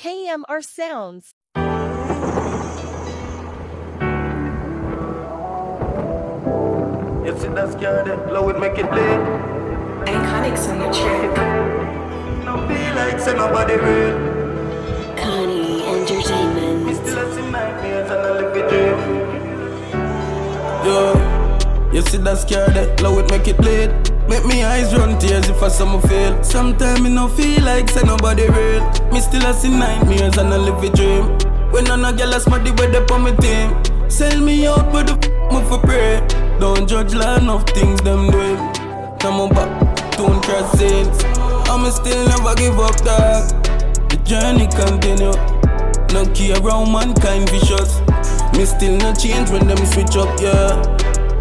KMRSounds. You see that scared, low it make it bleed. Iconics on the track. Don't feel like say nobody real. Connie Entertainment. Me still a see nightmares and I live a dream. Yo, you see that scared, low it make it bleed. Make me eyes run tears if I summer feel. Sometimes me no feel like say nobody real. Me still a see nightmares and I live a dream. When on a girl a smarty with the on my team. Sell me out with the me for pray. Don't judge like enough things them doing. Come back, don't cross scenes. I'ma still never give up, dog. The journey continue. No care around mankind vicious. Me still no change when them switch up, yeah.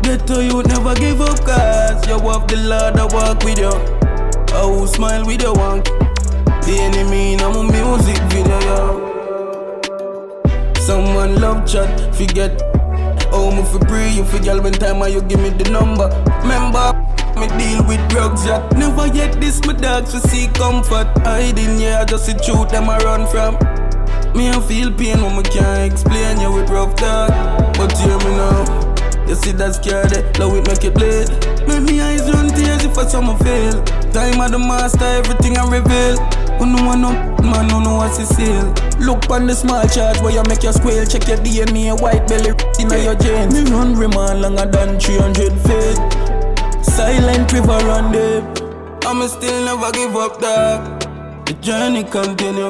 Better you never give up, cause you have the Lord that walk with you. I will smile with your one. The enemy in a music video, yo. Someone love chat, forget. Oh, me for pray you for girl when time you give me the number. Remember, me deal with drugs, yeah. Never yet this my dogs to see comfort. Hiding, yeah, just the truth them I run from. Me I feel pain when me can't explain you with rough talk. But hear me now, you see that scared, love it make it bleed. Make me eyes run tears if I summer fail. Time of the master, everything I reveal. Who no one up, man, who know what's his seal. Look on the small charge where you make your squeal. Check your DNA, white belly, in your jeans. Me run remand longer than 300 feet. Silent river run deep. I'ma still never give up, dog. The journey continue.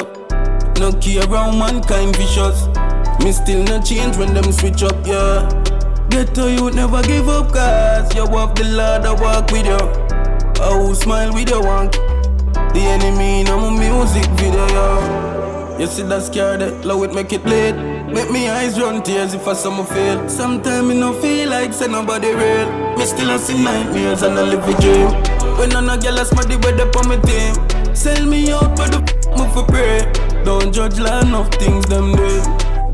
No care around mankind vicious. Me still no change when them switch up, yeah. Ghetto you never give up, cause you have the Lord that walk with you. I will smile with your one. The enemy in my music video, yo. You see that scared, love it make it bleed. Make me eyes run tears if I summer feel. Sometimes me no feel like say nobody real. Me still a see nightmares and I live a dream. When on a girl a smarty with the on my team. Sell me out but the me for pray. Don't judge like enough things them do.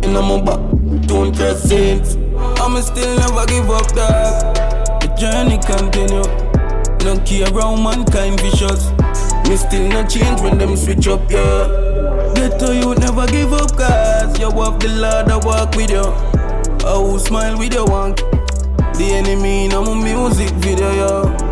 In my back, don't cross scenes. I'ma still never give up, dog. The journey continue. No care around mankind vicious. Me still no change when them switch up, yeah. Better you never give up, cause you have the Lord that walk with you. I will smile with your one. The enemy in my music video, yo.